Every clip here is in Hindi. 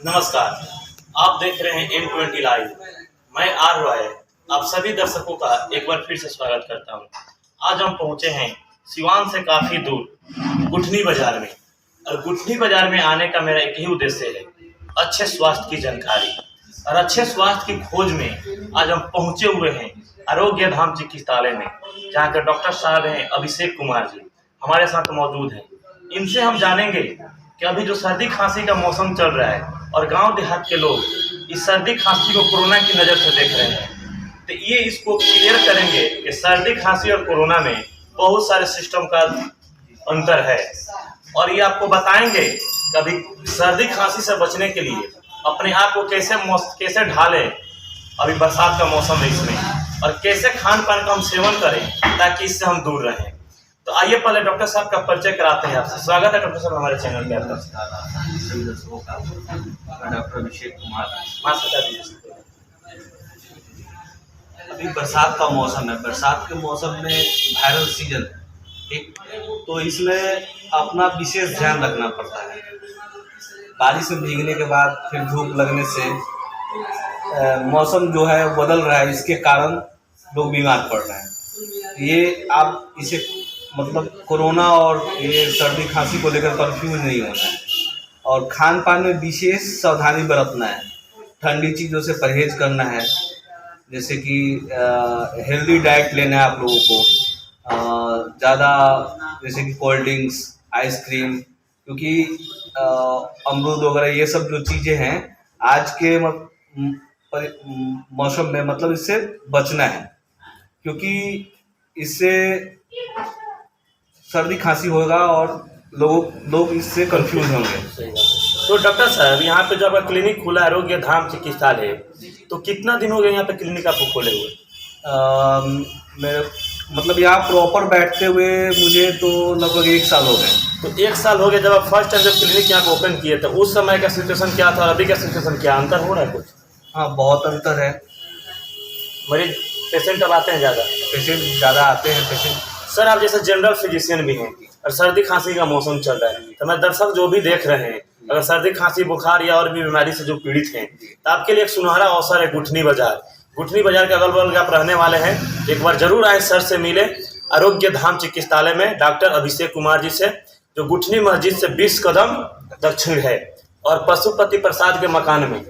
नमस्कार। आप देख रहे हैं M20 लाइव। मैं आर रॉय आप सभी दर्शकों का एक बार फिर से स्वागत करता हूं। आज हम पहुंचे हैं सिवान से काफ़ी दूर गुठनी बाजार में, और गुठनी बाजार में आने का मेरा एक ही उद्देश्य है, अच्छे स्वास्थ्य की जानकारी और अच्छे स्वास्थ्य की खोज में आज हम पहुंचे हुए हैं आरोग्य धाम चिकित्सालय में, जहाँ के डॉक्टर साहब हैं अभिषेक कुमार जी हमारे साथ मौजूद हैं। इनसे हम जानेंगे कि अभी जो सर्दी खांसी का मौसम चल रहा है और गांव देहात के लोग इस सर्दी खांसी को कोरोना की नज़र से देख रहे हैं, तो ये इसको क्लियर करेंगे कि सर्दी खांसी और कोरोना में बहुत सारे सिस्टम का अंतर है, और ये आपको बताएंगे कि अभी सर्दी खांसी से बचने के लिए अपने आप को कैसे ढालें अभी बरसात का मौसम है इसमें, और कैसे खान पान का हम सेवन करें ताकि इससे हम दूर रहें। तो आइए पहले डॉक्टर साहब का परिचय कराते हैं आपसे। स्वागत है डॉक्टर साहब हमारे चैनल पे आपका। डॉक्टर अभिषेक कुमार। अभी बरसात का मौसम है, बरसात के मौसम में वायरल सीजन, ठीक, तो इसमें अपना विशेष ध्यान रखना पड़ता है। बारिश में भीगने के बाद फिर धूप लगने से मौसम जो है बदल रहा है, इसके कारण लोग बीमार पड़ रहे हैं। ये आप इसे मतलब कोरोना और ये सर्दी खांसी को लेकर कंफ्यूज नहीं होना है, और खान पान में विशेष सावधानी बरतना है। ठंडी चीज़ों से परहेज करना है, जैसे कि हेल्दी डाइट लेना है आप लोगों को। ज़्यादा जैसे कि कोल्ड ड्रिंक्स, आइसक्रीम, क्योंकि अमरूद वगैरह ये सब जो चीज़ें हैं आज के मौसम में मतलब इससे बचना है, क्योंकि इससे सर्दी खांसी होगा और लोग इससे कंफ्यूज होंगे। तो डॉक्टर साहब यहाँ पे जो आपका क्लिनिक खुला है आरोग्य धाम चिकित्सालय, तो कितना दिन हो गया यहाँ पे क्लिनिक आपको खोले हुए? मेरे मतलब यहाँ प्रॉपर बैठते हुए मुझे तो लगभग 1 साल हो गए। तो 1 साल हो गया। जब आप फर्स्ट टाइम जब क्लिनिक यहाँ पे ओपन किए थे उस समय का सिचुएशन क्या था और अभी का सिचुएशन क्या, अंतर हो रहा है कुछ? हाँ, बहुत अंतर है। मरीज पेशेंट अब आते हैं ज़्यादा आते हैं पेशेंट। सर आप जैसे जनरल फिजिशियन भी हैं और सर्दी खांसी का मौसम चल रहा है, तो मैं दर्शक जो भी देख रहे हैं अगर सर्दी खांसी बुखार या और भी बीमारी से जो पीड़ित हैं, तो आपके लिए एक सुनहरा अवसर है गुठनी बाजार के अगल बगल आप रहने वाले हैं, एक बार जरूर आए, सर से मिले आरोग्य धाम चिकित्सालय में डॉक्टर अभिषेक कुमार जी से, जो गुठनी मस्जिद से 20 कदम दक्षिण है और पशुपति प्रसाद के मकान में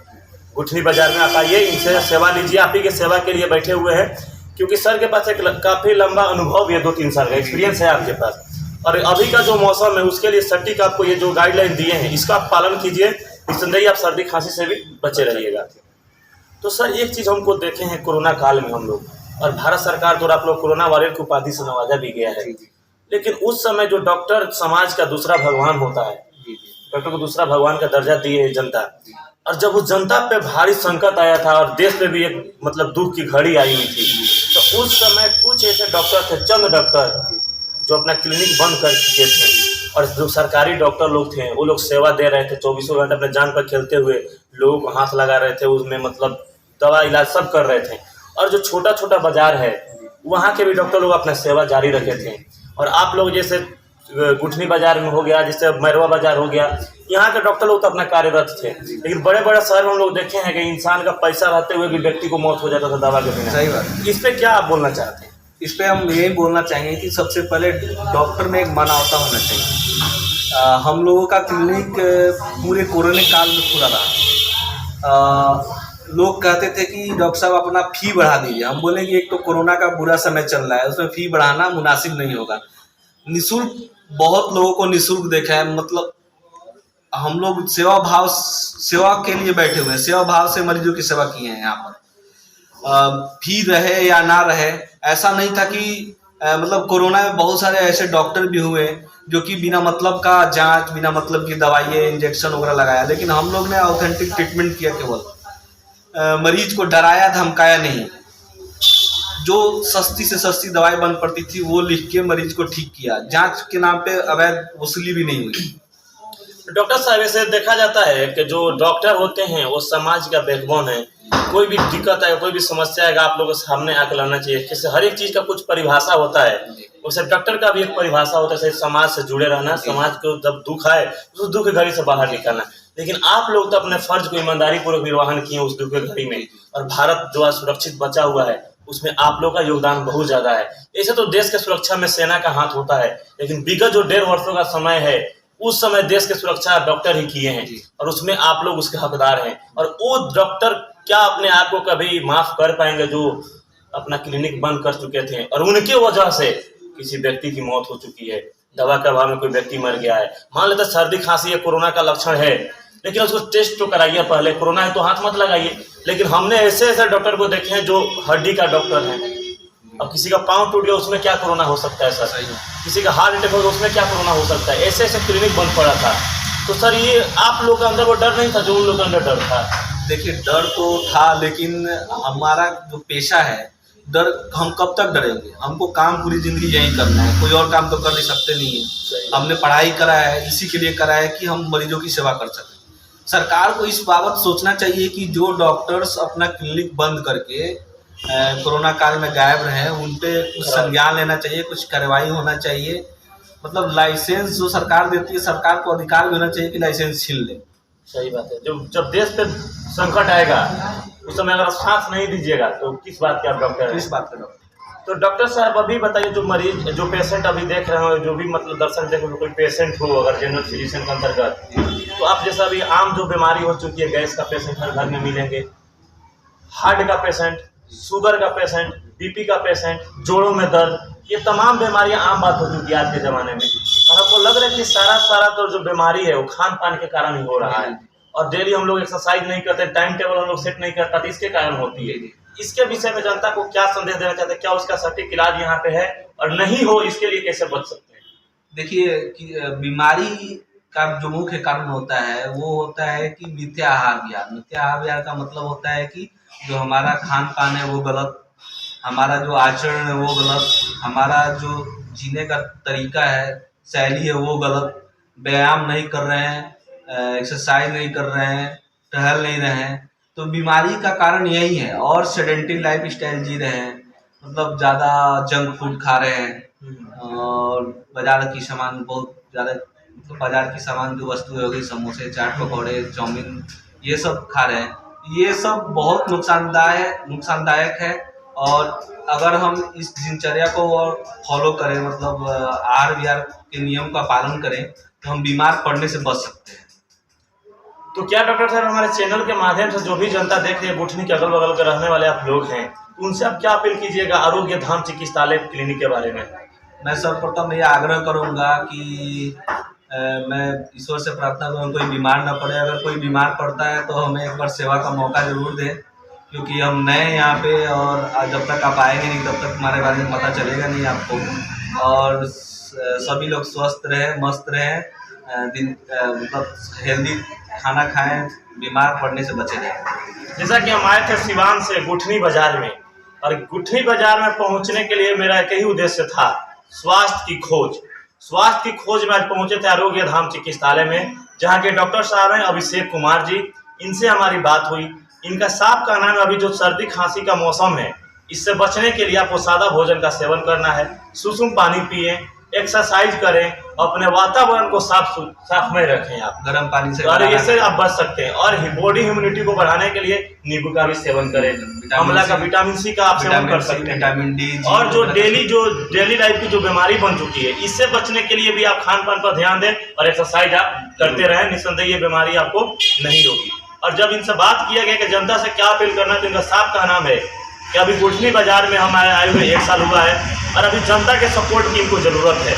गुठनी बाजार में आप आइए, इनसे सेवा लीजिए। आप ही के सेवा के लिए बैठे हुए हैं, क्योंकि सर के पास एक काफ़ी लंबा अनुभव भी है, 2-3 साल का एक्सपीरियंस है आपके पास, और अभी का जो मौसम है उसके लिए सटीक आपको ये जो गाइडलाइन दिए हैं इसका आप पालन कीजिए, निस्संदेही आप सर्दी खांसी से भी बचे रहिएगा। तो सर एक चीज़ हमको देखे हैं कोरोना काल में हम लोग, और भारत सरकार द्वारा आप लोग कोरोना वॉरियर की उपाधि से नवाजा भी गया है, लेकिन उस समय जो डॉक्टर समाज का दूसरा भगवान होता है, डॉक्टर को दूसरा भगवान का दर्जा दिए है जनता, और जब उस जनता पे भारी संकट आया था और देश पे भी एक मतलब दुख की घड़ी आई हुई थी, तो उस समय कुछ ऐसे डॉक्टर थे, चंद डॉक्टर जो अपना क्लिनिक बंद कर चुके थे, और जो सरकारी डॉक्टर लोग थे वो लोग सेवा दे रहे थे, 24 घंटे अपने जान पर खेलते हुए लोगों को हाथ लगा रहे थे, उसमें मतलब दवा इलाज सब कर रहे थे, और जो छोटा छोटा बाजार है वहाँ के भी डॉक्टर लोग अपना सेवा जारी रखे थे। और आप लोग जैसे गुठनी बाजार में हो गया, जैसे मैरवा बाजार हो गया, यहाँ के डॉक्टर लोग तो अपना कार्यरत थे, लेकिन बड़े बड़े शहर में हम लोग देखे हैं कि इंसान का पैसा रहते हुए भी व्यक्ति को मौत हो जाता था दवा के बिना। सही बात। इस पे क्या आप बोलना चाहते हैं? इस पे हम यही बोलना चाहेंगे कि सबसे पहले डॉक्टर में एक मानवता होना चाहिए। हम लोगों का क्लिनिक पूरे कोरोना काल में खुला रहा। लोग कहते थे कि डॉक्टर साहब अपना फी बढ़ा दीजिए। हम बोले कि एक तो कोरोना का बुरा समय चल रहा है, उसमें फी बढ़ाना मुनासिब नहीं होगा। निःशुल्क बहुत लोगों को निःशुल्क देखा है, मतलब हम लोग सेवा के लिए बैठे हुए हैं, सेवा भाव से मरीजों की सेवा किए हैं। यहाँ पर फी रहे या ना रहे ऐसा नहीं था कि मतलब कोरोना में बहुत सारे ऐसे डॉक्टर भी हुए जो कि बिना मतलब का जांच, बिना मतलब की दवाइयाँ, इंजेक्शन वगैरह लगाया, लेकिन हम लोग ने ऑथेंटिक ट्रीटमेंट किया, केवल मरीज को डराया धमकाया नहीं। जो सस्ती से सस्ती दवाई बन पड़ती थी वो लिख के मरीज को ठीक किया। जांच के नाम पे अवैध वसूली भी नहीं हुई। डॉक्टर साहब ऐसे देखा जाता है कि जो डॉक्टर होते हैं वो समाज का बैकबोन है। कोई भी दिक्कत है, कोई भी समस्या है, आप लोगों के सामने आकर लाना चाहिए। जैसे हर एक चीज का कुछ परिभाषा होता है, वैसे डॉक्टर का भी एक परिभाषा होता है, समाज से जुड़े रहना, समाज को जब दुख आए उस दुख की घड़ी से बाहर निकालना। लेकिन आप लोग तो अपने फर्ज को ईमानदारी पूर्वक निर्वहन किए उस दुख घड़ी में, और भारत जो आज सुरक्षित बचा हुआ है उसमें आप लोग का योगदान बहुत ज्यादा है। ऐसे तो देश के सुरक्षा में सेना का हाथ होता है, लेकिन विगत जो 1.5 वर्षों का समय है उस समय देश की सुरक्षा डॉक्टर ही किए हैं, और उसमें आप लोग उसके हकदार हैं। और वो डॉक्टर क्या अपने आप को कभी माफ कर पाएंगे जो अपना क्लिनिक बंद कर चुके थे और उनके वजह से किसी व्यक्ति की मौत हो चुकी है, दवा के अभाव में कोई व्यक्ति मर गया है। मान लेते सर्दी खांसी या कोरोना का लक्षण है, लेकिन उसको टेस्ट तो कराइए पहले, कोरोना है तो हाथ मत लगाइए। लेकिन हमने ऐसे ऐसे डॉक्टर को देखे हैं जो हड्डी का डॉक्टर है। अब किसी का पाँव टूट गया उसमें क्या कोरोना हो सकता है सर, किसी का हार्ट अटैक हो गया उसमें क्या कोरोना हो सकता है। ऐसे ऐसे क्लिनिक बंद पड़ा था। तो सर ये आप लोग के अंदर वो डर नहीं था जो उन लोगों के अंदर डर था? देखिए डर तो था, लेकिन हमारा जो पेशा है, डर हम कब तक डरेंगे? हमको काम पूरी जिंदगी यही करना है, कोई और काम तो कर नहीं सकते नहीं है। हमने पढ़ाई करा है, इसी के लिए करा है कि हम मरीजों की सेवा कर सकें। सरकार को इस बाबत सोचना चाहिए कि जो डॉक्टर्स अपना क्लिनिक बंद करके कोरोना काल में गायब रहे उन पे कुछ संज्ञान लेना चाहिए, कुछ कार्रवाई होना चाहिए। मतलब लाइसेंस जो सरकार देती है, सरकार को अधिकार भी होना चाहिए कि लाइसेंस छीन ले। सही बात है। जब देश पे संकट आएगा उस समय अगर साथ नहीं दीजिएगा तो किस बात के आप डॉक्टर हैं? किस बात का डॉक्टर? तो डॉक्टर साहब अभी बताइए, जो मरीज जो पेशेंट अभी देख रहे हो, जो भी मतलब दर्शक देख रहे हो, कोई पेशेंट हो अगर जनरल फिजिशियन के अंतर्गत, तो आप जैसा अभी आम जो बीमारी हो चुकी है, गैस का पेशेंट हर घर में मिलेंगे, हार्ट का पेशेंट, शुगर का पेशेंट, बीपी का पेशेंट, जोड़ों में दर्द, ये तमाम बीमारियां आम बात हो चुकी है आज के ज़माने में। और हमको लग रहा है कि सारा तो जो बीमारी है वो खान पान के कारण ही हो रहा है, और डेली हम लोग एक्सरसाइज नहीं करते, टाइम टेबल हम लोग सेट नहीं कर पाते, इसके कारण होती है। इसके विषय में जनता को क्या संदेश देना चाहते हैं? क्या उसका सटीक इलाज यहाँ पे है, और नहीं हो इसके लिए कैसे बच सकते हैं? देखिए कि बीमारी का जो मुख्य कारण होता है वो होता है कि मिथ्या आहार विहार। मिथ्या आहार विहार का मतलब होता है कि जो हमारा खान पान है वो गलत, हमारा जो आचरण है वो गलत, हमारा जो जीने का तरीका है, शैली है वो गलत, व्यायाम नहीं कर रहे हैं, एक्सरसाइज नहीं कर रहे हैं, टहल नहीं रहे हैं, तो बीमारी का कारण यही है। और सेडेंटरी लाइफ स्टाइल जी रहे हैं, मतलब ज़्यादा जंक फूड खा रहे हैं, और बाजार की सामान बहुत ज़्यादा, तो बाजार की सामान जो वस्तु हो गई, समोसे, चाट, पकौड़े, चाउमीन, ये सब खा रहे हैं। ये सब बहुत नुकसानदायक है। और अगर हम इस दिनचर्या को और फॉलो करें, मतलब आहार विहार के नियम का पालन करें, तो हम बीमार पड़ने से बच सकते हैं। तो क्या डॉक्टर साहब हमारे चैनल के माध्यम से जो भी जनता देख रही है, गुठनी के अगल बगल के रहने वाले आप लोग हैं, उनसे आप क्या अपील कीजिएगा आरोग्य धाम चिकित्सालय क्लिनिक के बारे में? मैं सर्वप्रथम ये आग्रह करूंगा कि मैं ईश्वर से प्रार्थना करूँ कोई बीमार ना पड़े। अगर कोई बीमार पड़ता है तो हमें एक बार सेवा का मौका ज़रूर दें, क्योंकि हम नए हैं यहाँ पे, और जब तक आप आएंगे नहीं तब तक हमारे बारे में पता चलेगा नहीं आपको। और सभी लोग स्वस्थ रहें, मस्त रहें, मतलब हेल्दी खाना खाएं, बीमार पड़ने से बचे रहें। जैसा कि हम आए थे सिवान से गुठनी बाजार में, और गुठनी बाजार में पहुंचने के लिए मेरा एक ही उद्देश्य था, स्वास्थ्य की खोज। स्वास्थ्य की खोज में आज पहुंचे थे आरोग्य धाम चिकित्सालय में, जहां के डॉक्टर साहब हैं अभिषेक कुमार जी। इनसे हमारी बात हुई। इनका साफ कहना है अभी जो सर्दी खांसी का मौसम है, इससे बचने के लिए आपको सादा भोजन का सेवन करना है, सुसुम पानी पिए, एक्सरसाइज करें, अपने वातावरण को साफ में रखें आप गर्म पानी से, और इससे आप बच सकते हैं। और बॉडी इम्यूनिटी को बढ़ाने के लिए नींबू का भी सेवन करें, आंवला का, विटामिन सी का आप सेवन कर सकते हैं, विटामिन डी। और जो डेली लाइफ की जो बीमारी बन चुकी है, इससे बचने के लिए भी आप खान पान पर ध्यान दें और एक्सरसाइज आप करते रहें। निस्संदेह ये बीमारी आपको नहीं होगी। और जब इनसे बात किया गया कि जनता से क्या अपील करना है, तो इनका साफ कहना है कि अभी गुठनी बाजार में हम आए हुए 1 साल हुआ है, और अभी जनता के सपोर्ट की इनको ज़रूरत है।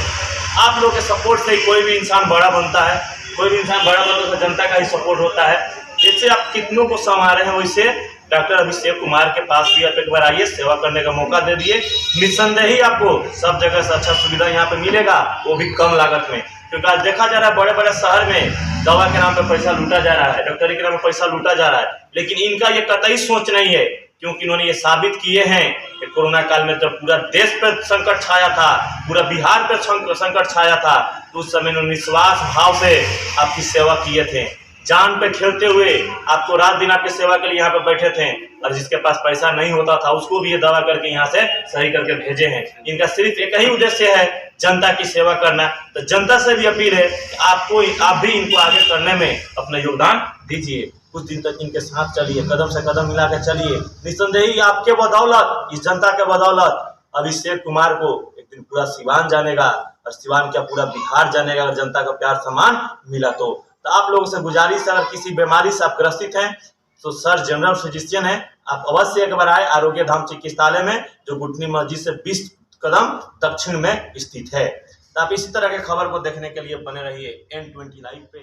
आप लोग के सपोर्ट से ही कोई भी इंसान बड़ा बनता है, कोई भी इंसान बड़ा बनता है तो जनता का ही सपोर्ट होता है। जैसे आप कितनों को संवारे हैं, वैसे डॉक्टर अभिषेक कुमार के पास भी आप एक बार आइए, सेवा करने का मौका दे दिए। निस्संदेह ही आपको सब जगह से अच्छा सुविधा यहाँ पे मिलेगा, वो भी कम लागत में। क्योंकि आज देखा जा रहा है बड़े बड़े शहर में दवा के नाम पे पैसा लूटा जा रहा है, डॉक्टरी के नाम पे पैसा लूटा जा रहा है, लेकिन इनका ये कतई सोच नहीं है। क्योंकि इन्होंने ये साबित किए हैं कि कोरोना काल में जब पूरा देश पर संकट छाया था, पूरा बिहार पर संकट छाया था, तो उस समय इन्होंने निस्वार्थ भाव से आपकी सेवा किए थे। जान पे खेलते हुए आपको रात दिन आपकी सेवा के लिए यहाँ पे बैठे थे, और जिसके पास पैसा नहीं होता था उसको भी ये दवा करके यहाँ से सही करके भेजे हैं। इनका सिर्फ एक ही उद्देश्य है, जनता की सेवा करना। तो जनता से भी अपील है कि आप भी इनको आगे करने में अपना योगदान दीजिए। कुछ दिन तक इनके साथ चलिए, कदम से कदम मिला के चलिए। निस्संदेही आपके बदौलत, इस जनता के बदौलत अभिषेक कुमार को एक दिन पूरा सिवान जानेगा, और सिवान क्या पूरा बिहार जानेगा अगर जनता का प्यार सम्मान मिला तो। आप लोगों से गुजारिश है, अगर किसी बीमारी से आप ग्रसित हैं तो सर जनरल फिजिशियन है, आप अवश्य एक बार आए आरोग्य धाम चिकित्सालय में, जो गुटनी मस्जिद से 20 कदम दक्षिण में स्थित है। तो आप इसी तरह के खबर को देखने के लिए बने रहिए N20 लाइव पे।